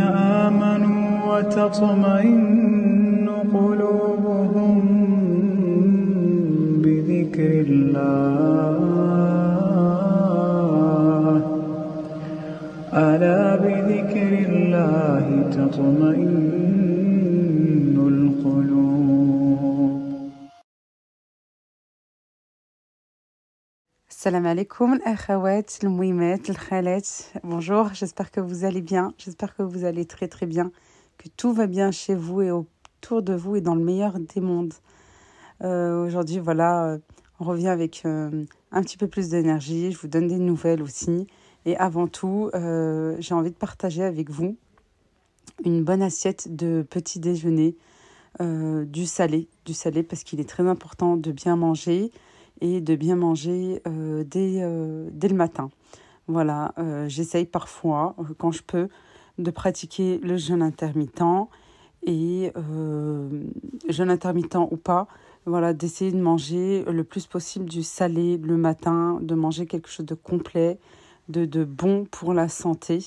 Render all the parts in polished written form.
آمنوا وتطمئن قلوبهم بذكر الله ألا بذكر الله تطمئن القلوب. Salam alaikum, akhawat, l'mouimet, l'khalet. Bonjour, j'espère que vous allez bien, j'espère que vous allez très très bien, que tout va bien chez vous et autour de vous et dans le meilleur des mondes. Aujourd'hui, voilà, on revient avec un petit peu plus d'énergie, je vous donne des nouvelles aussi. Et avant tout, j'ai envie de partager avec vous une bonne assiette de petit déjeuner, du salé parce qu'il est très important de bien manger et de bien manger dès le matin. Voilà, j'essaye parfois, quand je peux, de pratiquer le jeûne intermittent et jeûne intermittent ou pas, voilà, d'essayer de manger le plus possible du salé le matin, de manger quelque chose de complet, de bon pour la santé.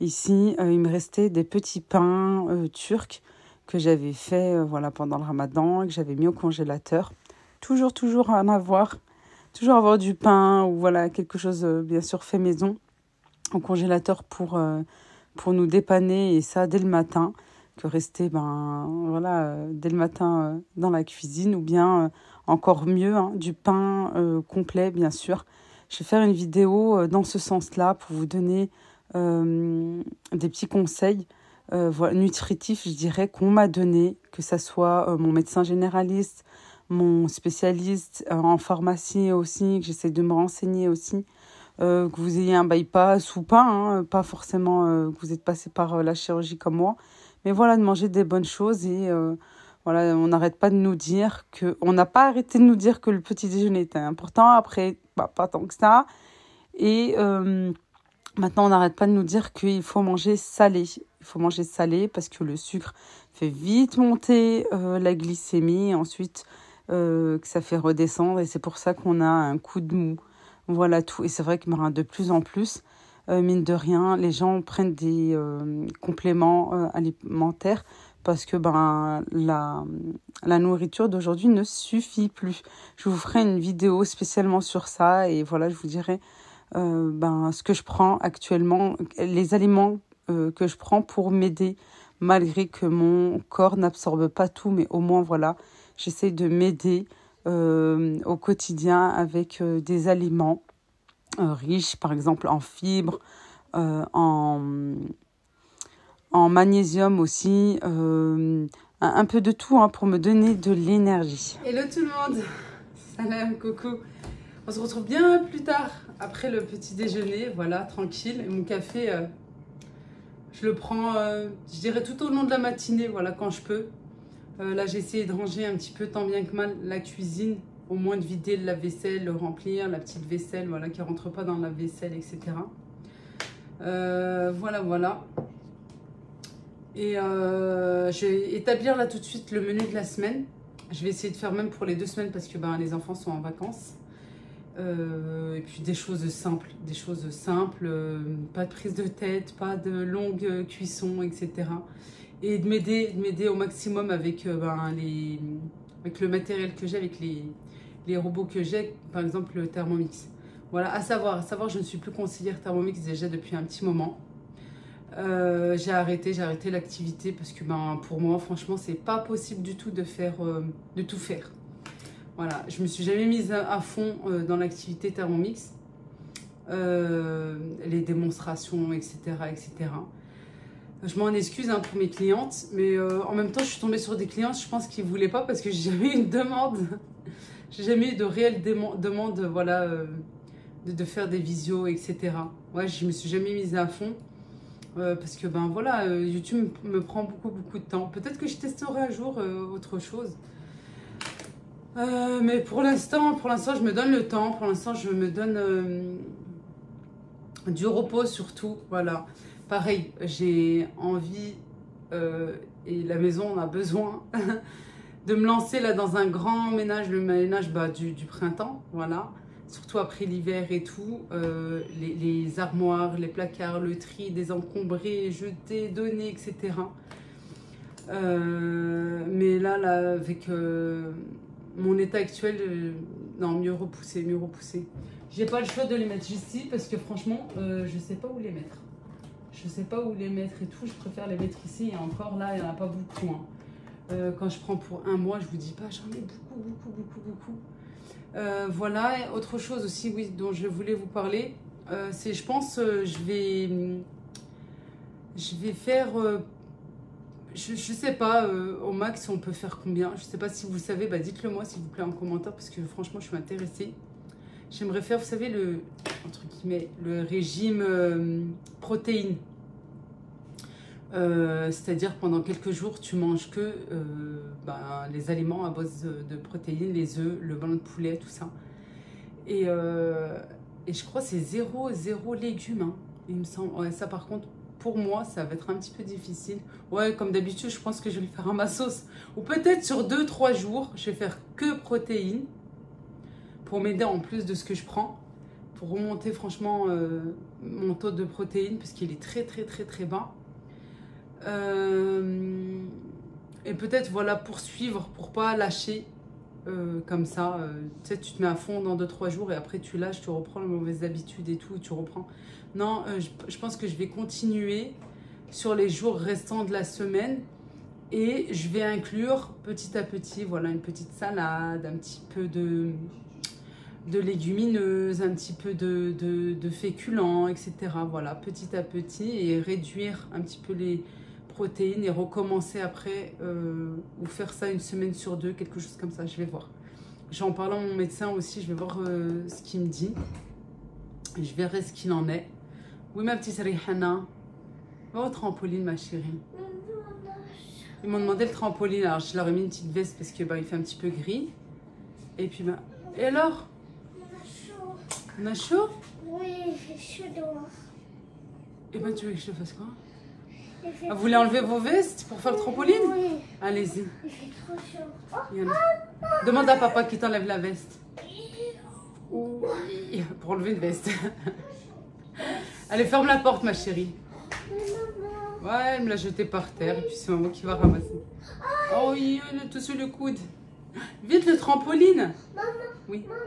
Ici, il me restait des petits pains turcs que j'avais fait voilà, pendant le ramadan et que j'avais mis au congélateur. Toujours en avoir. Toujours avoir du pain ou voilà, quelque chose, bien sûr, fait maison au congélateur pour nous dépanner. Et ça, dès le matin, que rester dès le matin dans la cuisine. Ou bien, encore mieux, du pain complet, bien sûr. Je vais faire une vidéo dans ce sens-là pour vous donner des petits conseils nutritifs, je dirais, qu'on m'a donné, que ça soit mon médecin généraliste, mon spécialiste en pharmacie aussi, que j'essaie de me renseigner aussi, que vous ayez un bypass ou pas, pas forcément que vous êtes passé par la chirurgie comme moi, mais voilà, de manger des bonnes choses et voilà, on n'arrête pas de nous dire on n'a pas arrêté de nous dire que le petit déjeuner était important, après, pas tant que ça, et maintenant on n'arrête pas de nous dire qu'il faut manger salé. Il faut manger salé parce que le sucre fait vite monter la glycémie et ensuite que ça fait redescendre et c'est pour ça qu'on a un coup de mou. Voilà tout. Et c'est vrai que de plus en plus, mine de rien, les gens prennent des compléments alimentaires parce que la nourriture d'aujourd'hui ne suffit plus. Je vous ferai une vidéo spécialement sur ça et voilà, je vous dirai ce que je prends actuellement, les aliments que je prends pour m'aider, malgré que mon corps n'absorbe pas tout, mais au moins voilà, j'essaie de m'aider au quotidien avec des aliments riches, par exemple en fibres, en magnésium aussi, un peu de tout pour me donner de l'énergie. Hello tout le monde, salam, coucou. On se retrouve bien plus tard, après le petit déjeuner, voilà, tranquille. Et mon café, je le prends, je dirais, tout au long de la matinée, voilà, quand je peux. Là, j'ai essayé de ranger un petit peu, tant bien que mal, la cuisine. Au moins de vider le lave-vaisselle, le remplir, la petite vaisselle, voilà, qui ne rentre pas dans la vaisselle, etc. Voilà. Et je vais établir là tout de suite le menu de la semaine. Je vais essayer de faire même pour les 2 semaines parce que les enfants sont en vacances. Et puis des choses simples, pas de prise de tête, pas de longue cuisson, etc. Et de m'aider au maximum avec, avec le matériel que j'ai, avec les robots que j'ai, par exemple le Thermomix. Voilà, à savoir, je ne suis plus conseillère Thermomix déjà depuis un petit moment. J'ai arrêté l'activité parce que pour moi, franchement, c'est pas possible du tout de tout faire. Voilà, je me suis jamais mise à fond dans l'activité Thermomix, les démonstrations, etc. Je m'en excuse pour mes clientes, mais en même temps, je suis tombée sur des clientes, je pense qu'ils ne voulaient pas parce que j'ai jamais eu une demande. J'ai jamais eu de réelle demande, voilà, de faire des visios, etc. Ouais, je me suis jamais mise à fond parce que, voilà, YouTube me prend beaucoup de temps. Peut-être que je testerai un jour autre chose. Mais pour l'instant, je me donne le temps. Pour l'instant, je me donne du repos surtout. Voilà. Pareil, j'ai envie, et la maison en a besoin, de me lancer là dans un grand ménage, le ménage du printemps. Voilà. surtout après l'hiver et tout, les armoires, les placards, le tri, désencombrer, jeter, donner, etc. Mais là avec mon état actuel, non, mieux repousser, mieux repousser. J'ai pas le choix de les mettre ici parce que franchement, je sais pas où les mettre. Je sais pas où les mettre et tout, je préfère les mettre ici. Et encore là, il n'y en a pas beaucoup. Hein. Quand je prends pour un mois, je vous dis pas, j'en ai beaucoup. Voilà, et autre chose aussi, oui, dont je voulais vous parler, c'est, je pense, je vais faire, je sais pas, au max, on peut faire combien. Je sais pas si vous savez, bah dites-le moi s'il vous plaît en commentaire, parce que franchement, je suis intéressée. J'aimerais faire, vous savez, entre guillemets, le régime protéines. C'est-à-dire pendant quelques jours tu manges que les aliments à base de protéines, les œufs, le blanc de poulet, tout ça. Et je crois que c'est zéro légumes, hein, il me semble. Ouais, ça par contre, pour moi, ça va être un petit peu difficile. Ouais, comme d'habitude, je pense que je vais le faire à ma sauce. Ou peut-être sur 2-3 jours, je vais faire que protéines pour m'aider en plus de ce que je prends. Pour remonter franchement mon taux de protéines, parce qu'il est très bas. Et peut-être voilà poursuivre pour pas lâcher comme ça, tu sais, tu te mets à fond dans 2-3 jours et après tu lâches, tu reprends les mauvaises habitudes et tout, tu reprends. Non, je pense que je vais continuer sur les jours restants de la semaine et je vais inclure petit à petit, voilà, une petite salade, un petit peu de légumineuses, un petit peu de féculents, etc. Voilà, petit à petit, et réduire un petit peu les protéines et recommencer après ou faire ça une semaine sur 2, quelque chose comme ça, je vais voir. J'en parle à mon médecin aussi, je vais voir ce qu'il me dit. Je verrai ce qu'il en est. Oui, ma petite Rihana, va au trampoline, ma chérie. Ils m'ont demandé le trampoline, alors je leur ai mis une petite veste parce que il fait un petit peu gris. Et puis, et alors? On a chaud? Oui, il fait chaud dehors. Et ben, tu veux que je te fasse quoi? Vous voulez enlever vos vestes pour faire le trampoline? Oui. Allez-y. Il fait trop chaud. Demande à papa qui t'enlève la veste. Oui, pour enlever une veste. Allez, ferme la porte, ma chérie. Ouais, elle me l'a jeté par terre et puis c'est maman qui va ramasser. Oh oui, elle a tout sur le coude. Vite, le trampoline. Maman, oui. Maman,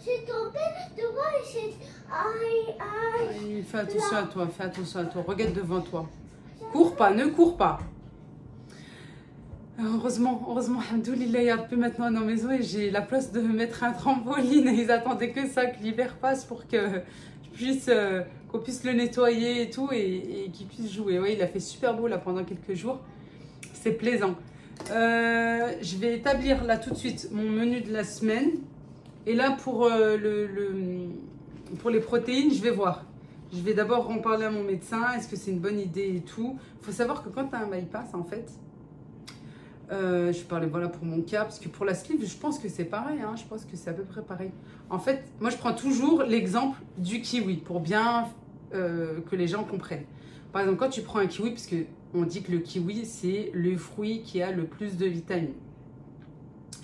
j'ai tombé devant et j'ai... Aïe. Fais attention à toi, fais attention à toi. Regarde devant toi. Cours pas, ne cours pas. Heureusement, alhamdoulilah, il y a plus maintenant à nos maisons et j'ai la place de mettre un trampoline. Et ils attendaient que ça, que l'hiver passe pour que je puisse, qu'on puisse le nettoyer et tout et qu'il puisse jouer. Oui, il a fait super beau là pendant quelques jours. C'est plaisant. Je vais établir là tout de suite mon menu de la semaine. Et là pour, pour les protéines, je vais voir. Je vais d'abord en parler à mon médecin. Est-ce que c'est une bonne idée et tout. Il faut savoir que quand tu as un bypass, en fait, je parlais voilà pour mon cas, parce que pour la sleeve, je pense que c'est pareil. Hein, je pense que c'est à peu près pareil. En fait, moi, je prends toujours l'exemple du kiwi pour bien que les gens comprennent. Par exemple, quand tu prends un kiwi, parce qu'on dit que le kiwi, c'est le fruit qui a le plus de vitamines.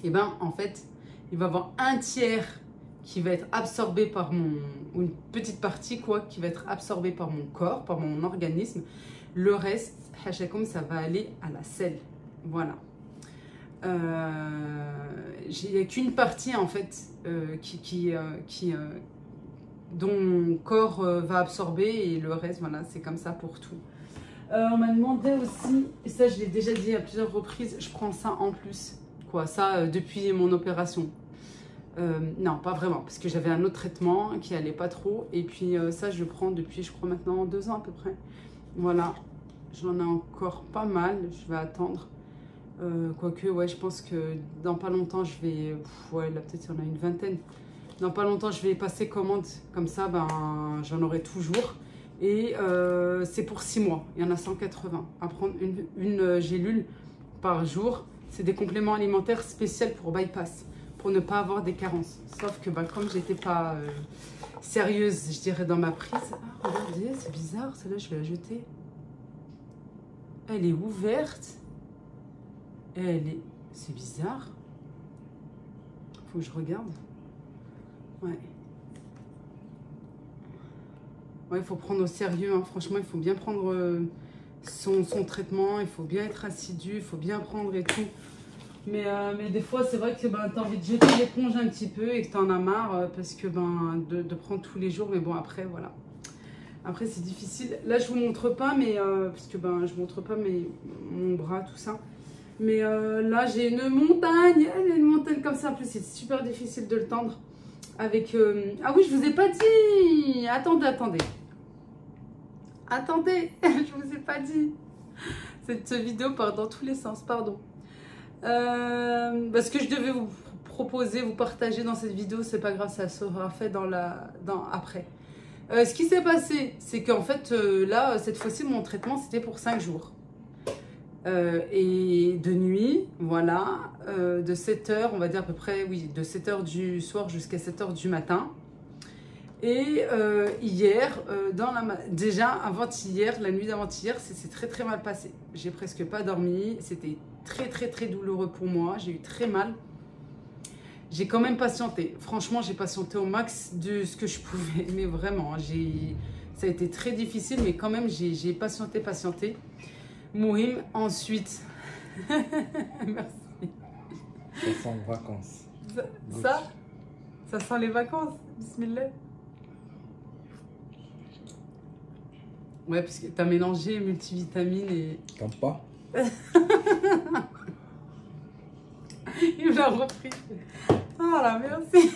Et bien, en fait, il va y avoir un tiers qui va être absorbé par ou une petite partie quoi, qui va être absorbée par mon corps, par mon organisme. Le reste, hachakoum, ça va aller à la selle. Voilà. Il n'y a qu'une partie en fait dont mon corps va absorber et le reste, voilà, c'est comme ça pour tout. On m'a demandé aussi, et ça je l'ai déjà dit à plusieurs reprises, je prends ça en plus. Quoi, ça depuis mon opération. Non, pas vraiment, parce que j'avais un autre traitement qui allait pas trop. Et puis ça, je le prends depuis, je crois, maintenant 2 ans à peu près. Voilà, j'en ai encore pas mal, je vais attendre. Quoique, ouais, je pense que dans pas longtemps, je vais... ouais, là, peut-être il y en a une vingtaine. Dans pas longtemps, je vais passer commande. Comme ça, ben, j'en aurai toujours. Et c'est pour 6 mois. Il y en a 180. À prendre une gélule par jour. C'est des compléments alimentaires spéciaux pour bypass. Pour ne pas avoir des carences. Sauf que, ben, comme j'étais pas sérieuse, je dirais, dans ma prise... Ah, regardez, c'est bizarre. Celle-là, je vais la jeter. Elle est ouverte. C'est bizarre. Faut que je regarde. Ouais. Ouais, il faut prendre au sérieux, hein. Franchement, il faut bien prendre son traitement, il faut bien être assidu, il faut bien prendre et tout. Mais des fois, c'est vrai que ben, tu as envie de jeter l'éponge un petit peu et que tu en as marre parce que ben, de prendre tous les jours. Mais bon, après, voilà. Après, c'est difficile. Là, je vous montre pas, mais parce que ben, je montre pas mon bras, tout ça. Mais là, j'ai une montagne. Elle est une montagne comme ça. En plus, c'est super difficile de le tendre. Avec... Ah oui, je vous ai pas dit. Attendez. Attendez, je vous ai pas dit. Cette vidéo part dans tous les sens, pardon. Parce que je devais vous proposer, vous partager dans cette vidéo, c'est pas grave, ça sera fait après. Ce qui s'est passé, c'est qu'en fait, là, cette fois-ci, mon traitement, c'était pour 5 jours. Et de nuit, voilà, de 7h, on va dire à peu près, oui, de 7h du soir jusqu'à 7h du matin. Et hier, déjà avant-hier, la nuit d'avant-hier, c'est très très mal passé. J'ai presque pas dormi, c'était très très très douloureux pour moi, j'ai eu très mal. J'ai quand même patienté, franchement j'ai patienté au max de ce que je pouvais, mais vraiment, ça a été très difficile, mais quand même j'ai patienté. Mouhim, ensuite, merci. Ça sent les vacances. Ça sent les vacances, bismillah. Ouais, parce que tu as mélangé multivitamines et... T'aimes pas? Il me l'a repris. Voilà, merci.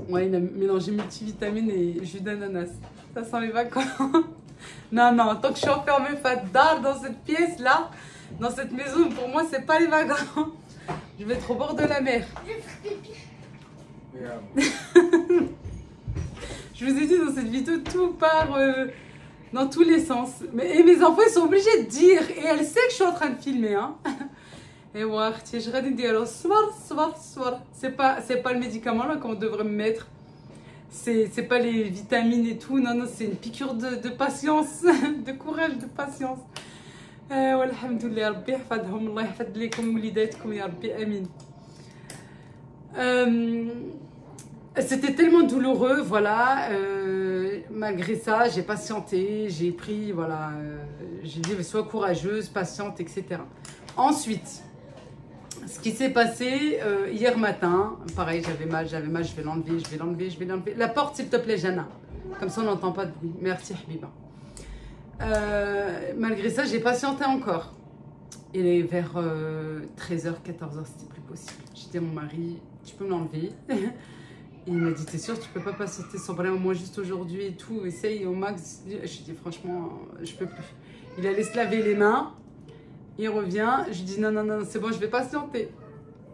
Ouais, il a mélangé multivitamines et jus d'ananas. Ça sent les vacances. Non, tant que je suis enfermée fadar dans cette pièce-là, dans cette maison, pour moi, c'est pas les vacances. Je vais être au bord de la mer. Je vous ai dit dans cette vidéo, tout part dans tous les sens. Et mes enfants, ils sont obligés de dire. Et elle sait que je suis en train de filmer. Hein. Et ouais, je vais dire, c'est pas le médicament là qu'on devrait me mettre. C'est pas les vitamines et tout. Non, c'est une piqûre de patience, de courage, de patience. Walhamdoulilah, Rabbi yahfadhom, Allah yahfad likum wlidatkum, ya Rabbi, amin. C'était tellement douloureux, voilà. Malgré ça, j'ai patienté, j'ai pris, voilà. J'ai dit, sois courageuse, patiente, etc. Ensuite, ce qui s'est passé hier matin, pareil, j'avais mal, je vais l'enlever. La porte, s'il te plaît, Jana. Comme ça, on n'entend pas de bruit. Merci, Habiba. Malgré ça, j'ai patienté encore. Et vers 13h, 14h, c'était plus possible. J'ai dit à mon mari, tu peux me l'enlever. Et il m'a dit, t'es sûr, tu peux pas patienter sans problème, moi juste aujourd'hui et tout, essaye au max. Je lui ai dit, franchement, je peux plus. Il allait se laver les mains, il revient, je lui dis, non, c'est bon, je vais patienter.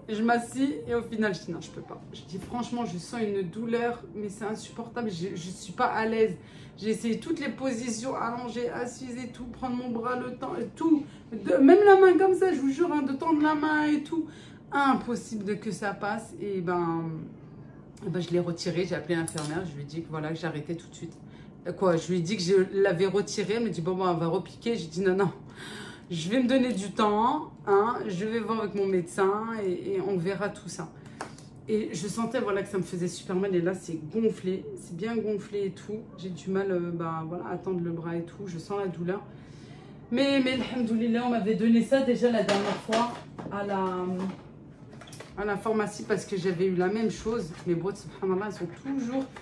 Et je m'assis et au final, je dis, non, je peux pas. Je dis, franchement, je sens une douleur, mais c'est insupportable, je suis pas à l'aise. J'ai essayé toutes les positions, allongée, assise et tout, prendre mon bras, le temps, et tout. Même la main comme ça, je vous jure, hein, de tendre la main et tout. Impossible de que ça passe. Et je l'ai retiré, j'ai appelé l'infirmière, je lui ai dit que voilà, que j'arrêtais tout de suite. Je lui ai dit que je l'avais retiré, elle me dit bon, on va repiquer. J'ai dit non, je vais me donner du temps, hein, je vais voir avec mon médecin et on verra tout ça. Et je sentais voilà, que ça me faisait super mal et là c'est gonflé, c'est bien gonflé et tout. J'ai du mal voilà, à tendre le bras et tout, je sens la douleur. Mais alhamdoulilah, on m'avait donné ça déjà la dernière fois à la pharmacie parce que j'avais eu la même chose. Mes boîtes, subhanallah, elles sont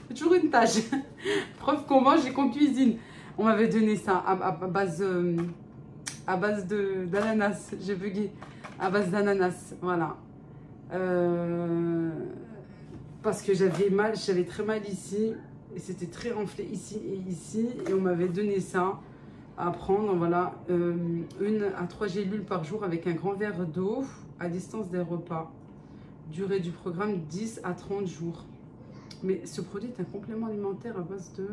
toujours une tâche. Preuve qu'on mange et qu'on cuisine. On m'avait donné ça à base d'ananas. J'ai bugué. À base d'ananas, voilà. Parce que j'avais très mal ici. Et c'était très renflé ici et ici. Et on m'avait donné ça à prendre, voilà. 1 à 3 gélules par jour avec un grand verre d'eau à distance des repas. Durée du programme 10 à 30 jours. Mais ce produit est un complément alimentaire à base de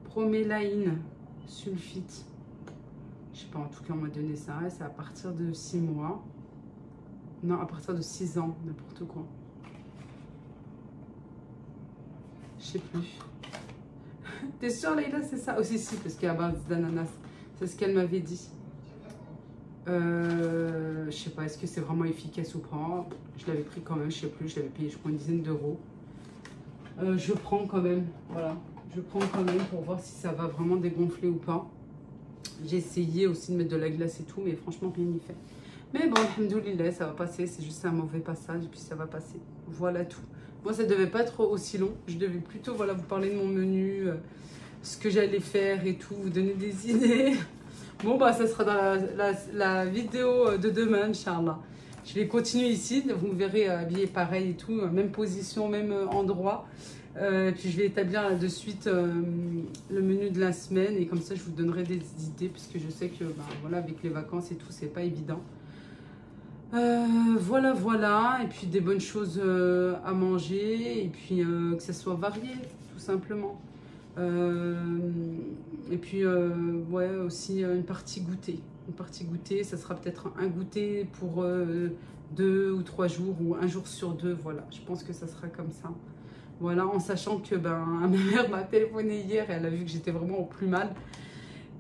bromélaïne sulfite. Je sais pas, en tout cas on m'a donné ça. Et c'est à partir de 6 mois. Non, à partir de 6 ans, n'importe quoi. Je sais plus. T'es sûre, Leïla, c'est ça? Aussi, si, parce qu'il y a à base d'ananas. C'est ce qu'elle m'avait dit. Je sais pas, est-ce que c'est vraiment efficace ou pas? Je l'avais pris quand même, je sais plus, je l'avais payé, je crois, une dizaine d'euros. je prends quand même, voilà. Je prends quand même pour voir si ça va vraiment dégonfler ou pas. J'ai essayé aussi de mettre de la glace et tout, mais franchement, rien n'y fait. Mais bon, alhamdoulilah, ça va passer. C'est juste un mauvais passage et puis ça va passer. Voilà tout. Moi, ça devait pas être aussi long. Je devais plutôt voilà, vous parler de mon menu, ce que j'allais faire et tout, vous donner des idées. Bon, bah, ça sera dans la vidéo de demain, Inch'Allah. Je vais continuer ici. Vous me verrez habillé pareil et tout, même position, même endroit. Puis je vais établir de suite le menu de la semaine et comme ça je vous donnerai des idées puisque je sais que voilà, avec les vacances et tout c'est pas évident. Voilà et puis des bonnes choses à manger et puis que ça soit varié tout simplement. Et puis ouais aussi une partie goûter, ça sera peut-être un goûter pour 2 ou 3 jours ou un jour sur 2, voilà, je pense que ça sera comme ça. Voilà, en sachant que ma mère m'a téléphoné hier et elle a vu que j'étais vraiment au plus mal.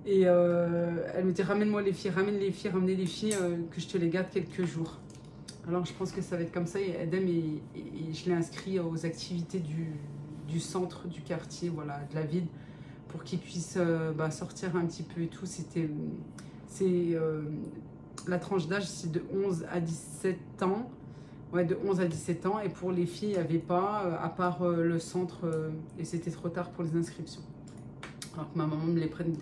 Et elle me dit ramène-moi les filles, ramenez les filles, que je te les garde quelques jours. Alors je pense que ça va être comme ça. Et Edem, je l'ai inscrit aux activités du centre, du quartier, voilà, de la ville, pour qu'ils puissent sortir un petit peu et tout. La tranche d'âge, c'est de 11 à 17 ans. Ouais, de 11 à 17 ans. Et pour les filles, il n'y avait pas, à part le centre, et c'était trop tard pour les inscriptions. Alors que ma maman me les prenne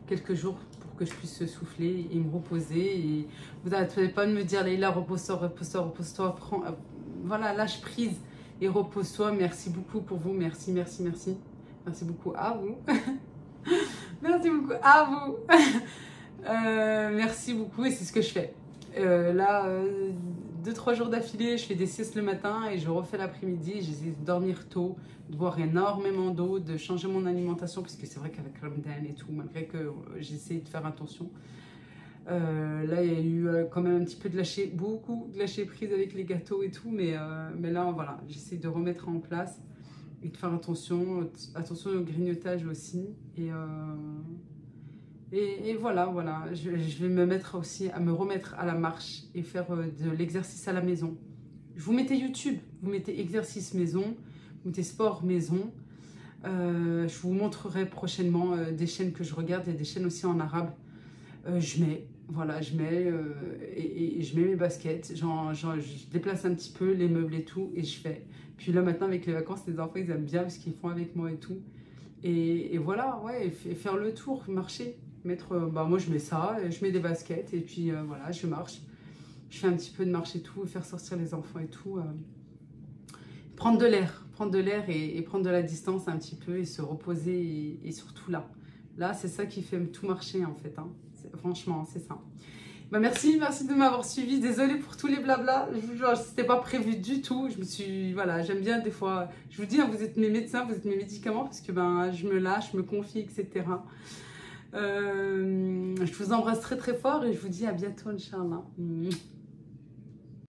quelques jours pour que je puisse souffler et me reposer. Et vous n'arrêtez pas de me dire, Leïla, repose-toi, prends, voilà, lâche prise et repose-toi. Merci beaucoup pour vous, merci. Merci beaucoup à vous. Merci beaucoup à vous. Merci beaucoup et c'est ce que je fais. Là, 2-3 jours d'affilée, je fais des siestes le matin et je refais l'après-midi. J'essaie de dormir tôt, de boire énormément d'eau, de changer mon alimentation, parce que c'est vrai qu'avec Ramadan et tout, malgré que j'essaie de faire attention, là il y a eu quand même un petit peu beaucoup de lâcher prise avec les gâteaux et tout, mais là voilà, j'essaie de remettre en place et de faire attention au grignotage aussi. Et voilà, je vais me mettre aussi à me remettre à la marche et faire de l'exercice à la maison. Vous mettez YouTube, vous mettez exercice maison, vous mettez sport maison. Je vous montrerai prochainement des chaînes que je regarde et des chaînes aussi en arabe. Je mets mes baskets, je déplace un petit peu les meubles et tout et je fais. Puis là maintenant avec les vacances, les enfants ils aiment bien parce qu'ils font avec moi et tout. Et voilà, ouais, faire le tour, marcher. Moi je mets ça, je mets des baskets et puis voilà, je marche. Je fais un petit peu de marche et tout, faire sortir les enfants et tout. Prendre de l'air et prendre de la distance un petit peu et se reposer et surtout là. Là, c'est ça qui fait tout marcher en fait. Hein. Franchement, c'est ça. Merci de m'avoir suivi. Désolée pour tous les blabla. C'était pas prévu du tout. Voilà, j'aime bien des fois. Je vous dis, hein, vous êtes mes médecins, vous êtes mes médicaments parce que je me lâche, je me confie, etc. Je vous embrasse très très fort et je vous dis à bientôt, Inch'Allah.